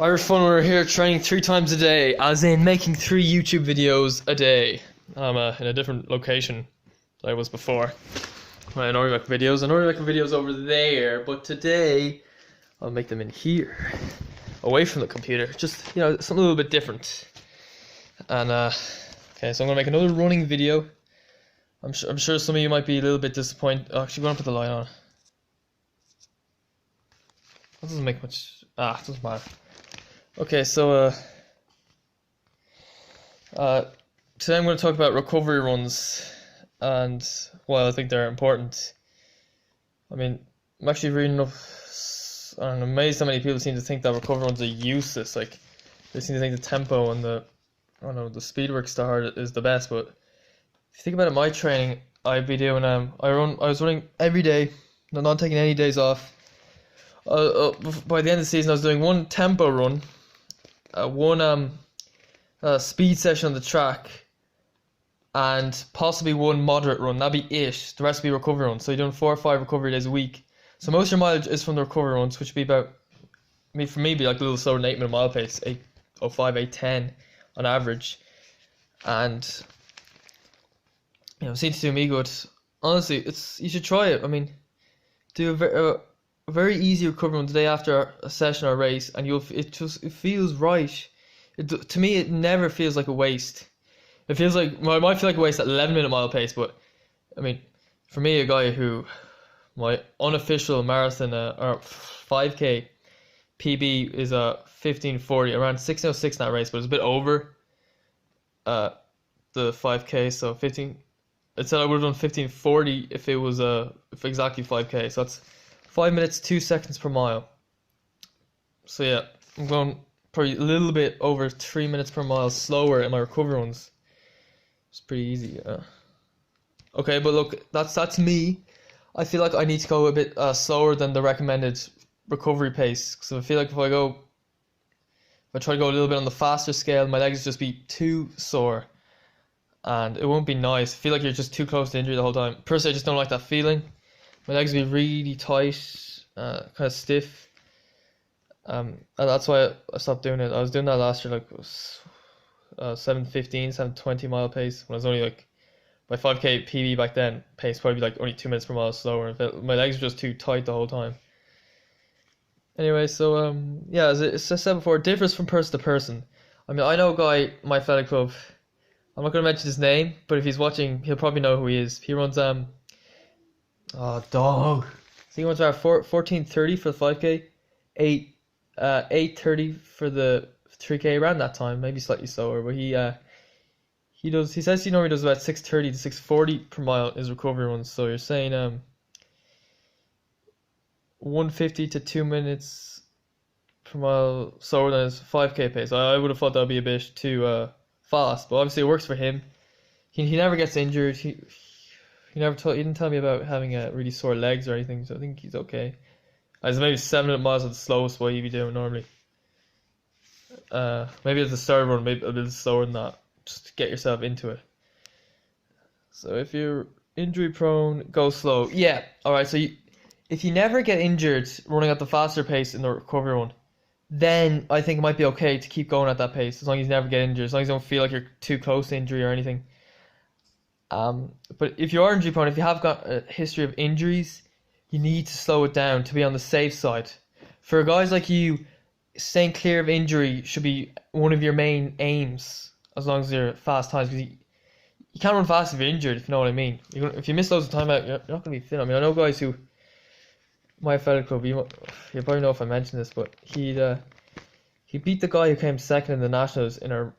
Irish Fun, we're here training 3 times a day, as in making 3 YouTube videos a day. I'm in a different location than I was before. I normally make videos. I normally make videos over there, but today I'll make them in here, away from the computer. Just, something a little bit different. And okay, so I'm gonna make another running video. I'm sure some of you might be a little bit disappointed. Oh, actually, go and put the light on. That doesn't make much. It doesn't matter. Okay, so today I'm going to talk about recovery runs, and well, I think they're important. I mean, I'm actually reading up. I'm amazed how many people seem to think that recovery runs are useless. Like, they seem to think the tempo and the speed work start is the best. But if you think about it, my training, I'd be doing I was running every day, not taking any days off. By the end of the season, I was doing one tempo run, one speed session on the track, and possibly one moderate run. That'd be it. The rest would be recovery runs. So you're doing 4 or 5 recovery days a week. So most of your mileage is from the recovery runs, which would be about, for me, be like a little slower than 8 minute mile pace, 8:05, 8:10 on average. And it seems to do me good. Honestly, you should try it. I mean, do a very easy recovery run the day after a session or a race, and it feels right. To me, it never feels like a waste. It feels like, well, it might feel like a waste at 11 minute mile pace, but I mean, for me, a guy who my unofficial marathon or 5k PB is a 15:40, around 16:06 in that race, but it's a bit over the 5k. So 15. It said I would have done 15:40 if it was if exactly 5k. So that's 5 minutes 2 seconds per mile. So yeah, I'm going probably a little bit over 3 minutes per mile slower in my recovery runs. It's pretty easy. Okay, but look, that's me. I feel like I need to go a bit slower than the recommended recovery pace. So I feel like if I try to go a little bit on the faster scale, my legs just be too sore, and it won't be nice. I feel like you're just too close to injury the whole time. Personally, I just don't like that feeling. My legs would be really tight, kind of stiff. And that's why I stopped doing it. I was doing that last year, like 7:15, 7:20 mile pace, when I was only like, my 5k PB back then pace probably like only 2 minutes per mile slower. My legs were just too tight the whole time. Anyway, so yeah, as I said before, it differs from person to person. I mean, I know a guy in my athletic club. I'm not going to mention his name, but if he's watching, he'll probably know who he is. He runs oh, dog. So he runs around 14:30 for the 5k, 8:30 for the 3k, around that time, maybe slightly slower. But he says he normally does about 6:30 to 6:40 per mile is recovery runs. So you're saying 1:50 to 2 minutes per mile slower than his 5k pace. I would have thought that would be a bit too fast, but obviously it works for him. He never gets injured. He didn't tell me about having really sore legs or anything, so I think he's okay. As maybe 7 minute miles at the slowest what he'd be doing normally. Maybe at the start run, maybe a little slower than that, just to get yourself into it. So if you're injury prone, go slow. Yeah, alright, so if you never get injured running at the faster pace in the recovery run, then I think it might be okay to keep going at that pace, as long as you never get injured, as long as you don't feel like you're too close to injury or anything. But if you are injury prone, if you have got a history of injuries, you need to slow it down to be on the safe side. For guys like you, staying clear of injury should be one of your main aims, as long as you're fast times, because you can't run fast if you're injured, if you know what I mean. If you miss loads of time out, you're not going to be fit. I mean, I know guys who, my fellow club, you probably know if I mentioned this, but he beat the guy who came second in the Nationals in a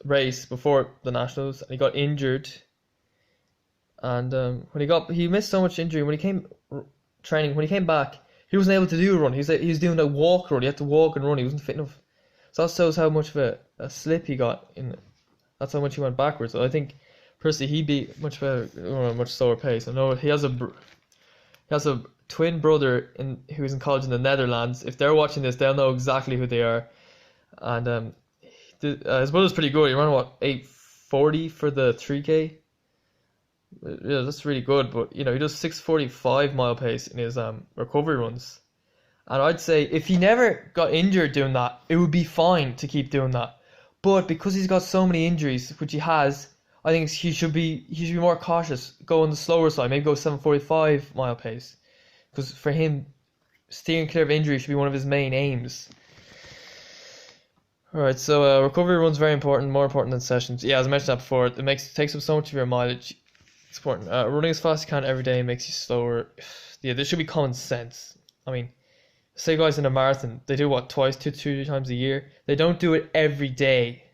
race before the Nationals, and he got injured. And when he missed so much injury, when he came back, he wasn't able to do a run. He was doing a walk run. He had to walk and run. He wasn't fit enough. So that shows how much of a slip he got in. That's how much he went backwards. So I think personally he'd be much better, much slower pace. I know he has a twin brother who is in college in the Netherlands. If they're watching this, they'll know exactly who they are. And his brother's pretty good. He ran 8:40 for the 3k. Yeah, that's really good, but he does 6:45 mile pace in his recovery runs, And I'd say if he never got injured doing that, it would be fine to keep doing that. But because he's got so many injuries, which he has, I think he should be more cautious, go on the slower side, maybe go 7:45 mile pace. Because for him, steering clear of injury should be one of his main aims. Alright, so recovery run's very important, more important than sessions. Yeah, as I mentioned that before, takes up so much of your mileage. It's important. Running as fast as you can every day makes you slower. Yeah, there should be common sense. I mean, say guys in a marathon, they do what, twice, two, three times a year? They don't do it every day.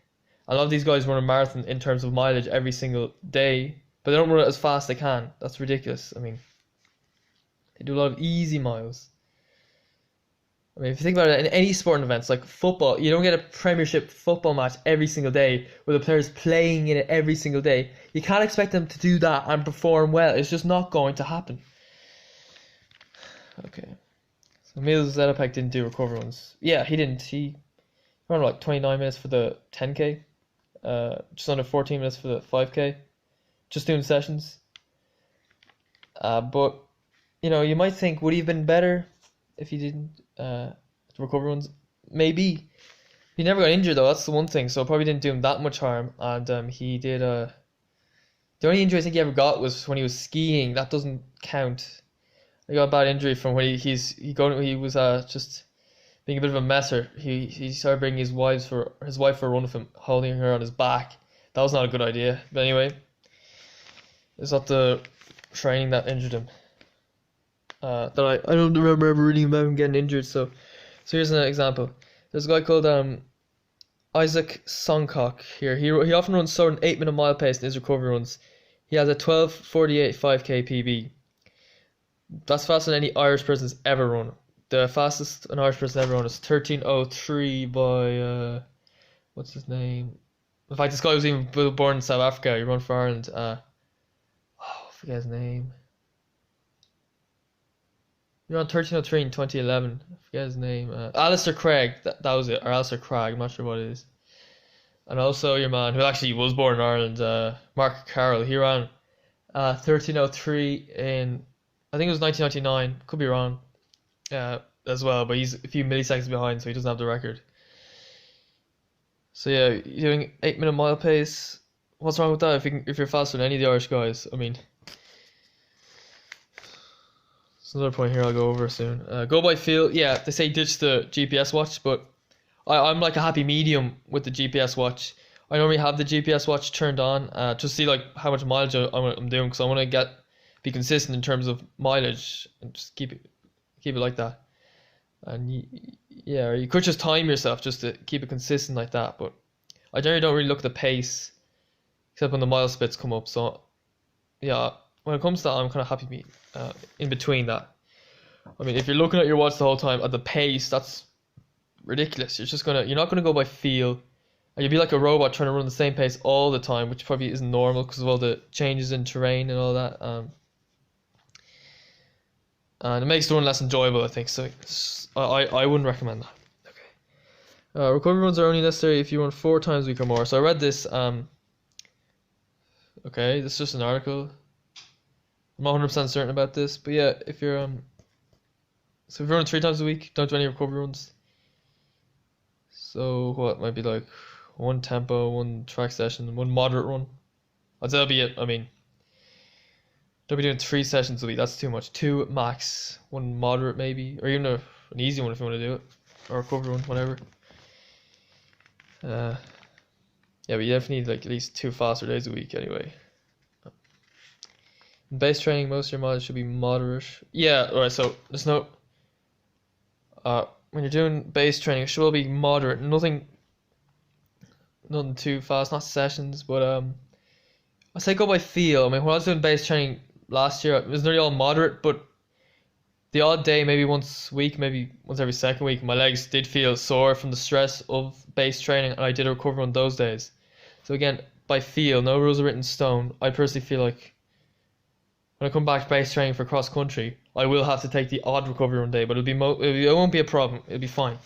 A lot of these guys run a marathon in terms of mileage every single day, but they don't run it as fast as they can. That's ridiculous. I mean, they do a lot of easy miles. I mean, if you think about it, in any sporting events like football, you don't get a Premiership football match every single day where the players playing in it every single day. You can't expect them to do that and perform well. It's just not going to happen. Okay. So Emil Zatopek didn't do recovery runs. Yeah, he didn't. He ran like 29 minutes for the 10K. Just under 14 minutes for the 5K. Just doing sessions. But, you might think, would he have been better if he didn't recover runs? Maybe. He never got injured though, that's the one thing, so it probably didn't do him that much harm. And he did the only injury I think he ever got was when he was skiing. That doesn't count. He got a bad injury from when he was just being a bit of a messer. He started bringing his wife for a run with him, holding her on his back. That was not a good idea. But anyway, it's not the training that injured him. That I don't remember ever reading about him getting injured. So here's an example. There's a guy called Isaac Songkok here. He often runs sort of an 8-minute mile pace in his recovery runs. He has a 12:48 5K PB. That's faster than any Irish person's ever run. The fastest an Irish person ever run is 13:03 by what's his name? In fact, this guy was even born in South Africa. He ran for Ireland. I forget his name. You're on 13:03 in 2011. I forget his name. Alistair Craig. That was it. Or Alistair Craig. I'm not sure what it is. And also your man, who actually was born in Ireland, Mark Carroll. He ran 13:03 in, I think it was 1999. Could be wrong. As well, but he's a few milliseconds behind, so he doesn't have the record. So yeah, you're doing 8-minute mile pace. What's wrong with that if you're faster than any of the Irish guys? I mean, there's another point here I'll go over soon. Go by feel. Yeah, they say ditch the GPS watch, but I'm like a happy medium with the GPS watch. I normally have the GPS watch turned on to see like how much mileage I'm doing, because I want to be consistent in terms of mileage and just keep it like that. And you could just time yourself just to keep it consistent like that. But I generally don't really look at the pace except when the mile splits come up. So yeah, when it comes to that, I'm kind of happy in between that. I mean, if you're looking at your watch the whole time at the pace, that's ridiculous. You're not gonna go by feel, and you'll be like a robot trying to run the same pace all the time, which probably isn't normal because of all the changes in terrain and all that. And it makes the run less enjoyable, I think. So I wouldn't recommend that. Okay. Recovery runs are only necessary if you run 4 times a week or more. So I read this. Okay, this is just an article. I'm not 100% certain about this, but yeah, if you're so if you're running 3 times a week, don't do any recovery runs. So what might be like 1 tempo, 1 track session, 1 moderate run. I'd say that'll be it. I mean, don't be doing 3 sessions a week. That's too much. 2 max. 1 moderate maybe, or even an easy one if you want to do it, or a recovery one, whatever. Yeah, but you definitely need like at least 2 faster days a week anyway. In base training, most of your mileage should be moderate. Yeah, alright. So there's no. When you're doing base training, it should all be moderate. Nothing too fast. Not sessions, but I say go by feel. I mean, when I was doing base training last year, it was nearly all moderate, but the odd day, maybe once a week, maybe once every second week, my legs did feel sore from the stress of base training, and I did a recovery on those days. So again, by feel, no rules are written in stone. I personally feel like when I come back to base training for cross country, I will have to take the odd recovery run day, but it won't be a problem. It'll be fine.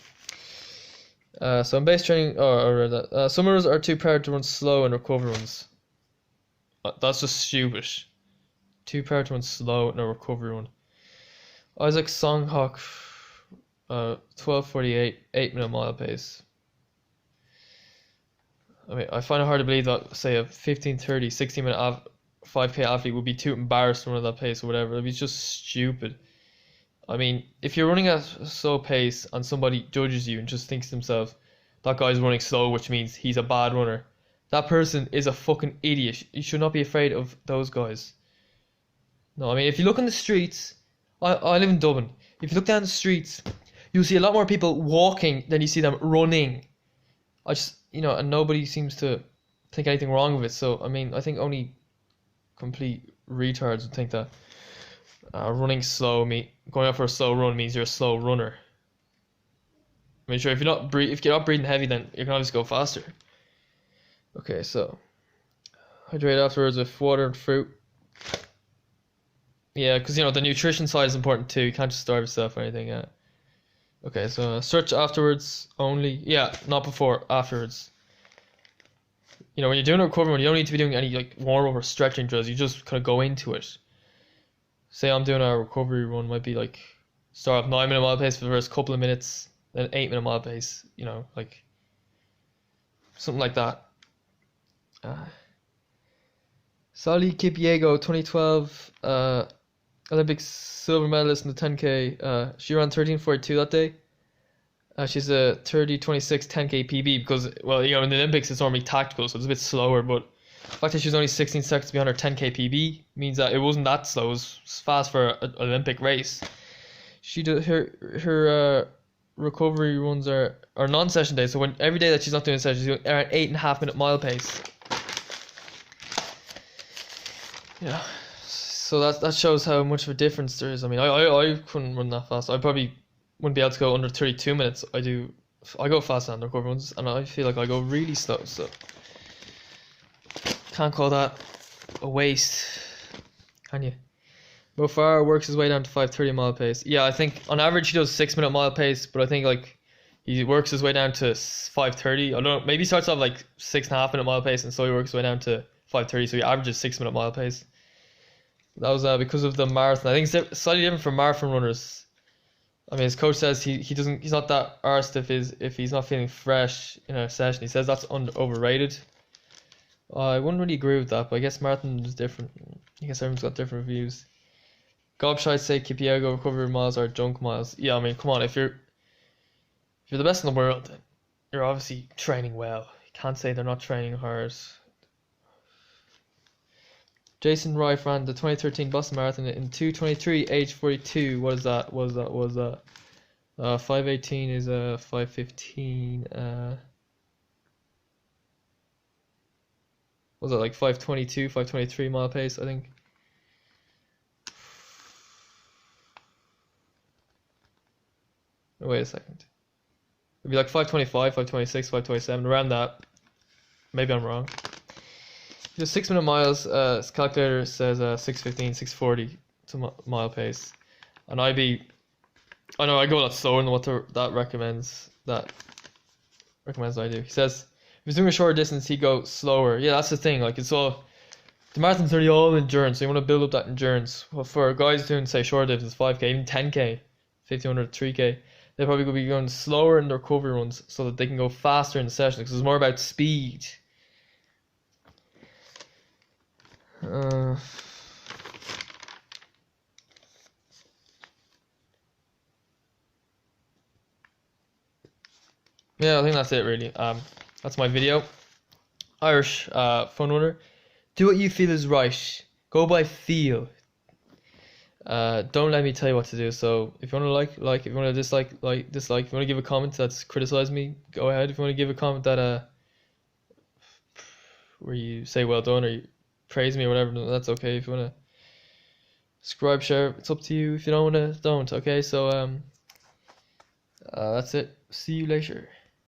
So in base training, some runners are too proud to run slow in recovery runs. That's just stupid. Too proud to run slow in a recovery run. Isaac Songhawk. 12:48, 8-minute mile pace. I mean, I find it hard to believe that, say, a 15:30, 16-minute 5K athlete would be too embarrassed to run at that pace or whatever. It'd be just stupid. I mean, if you're running at a slow pace and somebody judges you and just thinks to themselves, that guy's running slow, which means he's a bad runner, that person is a fucking idiot. You should not be afraid of those guys. No, I mean, if you look on the streets, I live in Dublin. If you look down the streets, you'll see a lot more people walking than you see them running. And nobody seems to think anything wrong with it. So, I mean, I think only complete retards would think that running slow, going out for a slow run means you're a slow runner. I mean, sure, if you're not breathing heavy, then you can obviously go faster. Okay, so hydrate afterwards with water and fruit. Yeah, because the nutrition side is important too. You can't just starve yourself or anything. Yeah. Okay, so stretch afterwards only. Yeah, not before. Afterwards. When you're doing a recovery run, you don't need to be doing any like warm up or stretching drills. You just kind of go into it. Say I'm doing a recovery run, might be like start off 9-minute mile pace for the first couple of minutes, then 8-minute mile pace. Like something like that. Sally Kipyego, 2012 Olympic silver medalist in the 10K. She ran 13:42 that day. She's a 30:26 10K PB because, well, in the Olympics it's normally tactical, so it's a bit slower. But the fact that she was only 16 seconds behind her 10K PB means that it wasn't that slow. It was fast for an Olympic race. She did her recovery runs are non-session days. So every day that she's not doing a session, she's doing around 8.5-minute mile pace. Yeah. So that shows how much of a difference there is. I mean, I couldn't run that fast. I probably wouldn't be able to go under 32 minutes. I go fast on the recovery runs, and I feel like I go really slow. So can't call that a waste, can you? Mo Farah works his way down to 5:30 mile pace. Yeah, I think on average he does 6-minute mile pace, but I think like he works his way down to 5:30. I don't know. Maybe he starts off like 6.5-minute mile pace, and so he works his way down to 5:30. So he averages 6-minute mile pace. That was because of the marathon. I think it's slightly different for marathon runners. I mean, his coach says he's not that arsed if he's not feeling fresh in a session. He says that's overrated. I wouldn't really agree with that, but I guess marathon is different. I guess everyone's got different views. Gobshite say Kipyego recovery miles are junk miles. Yeah, I mean, come on, if you're the best in the world, then you're obviously training well. You can't say they're not training hard. Jason Rife ran the 2013 Boston Marathon in 2:23, age 42. What is that? Was that? 5:18 is 5:15. Was it like 5:22, 5:23 mile pace? I think. Wait a second. It'd be like 5:25, 5:26, 5:27, around that. Maybe I'm wrong. Just 6-minute miles. His calculator says 6:15, 6:40 to mile pace, and I know I go a lot slower than what that recommends. That recommends I do. He says if he's doing a shorter distance, he go slower. Yeah, that's the thing. Like it's all the marathons are all endurance. So you want to build up that endurance. Well, for guys doing say short distances, 5K, even 10K, 1500, 3K, they probably will be going slower in their recovery runs so that they can go faster in the session because it's more about speed. Yeah, I think that's it really. That's my video. Irish fun runner. Do what you feel is right. Go by feel. Don't let me tell you what to do. So if you want to like, if you want to dislike. If you want to give a comment that's criticize me, go ahead. If you want to give a comment that where you say well done or you praise me or whatever, that's okay. If you want to subscribe, share, it's up to you. If you don't want to, don't. Okay, so that's it. See you later.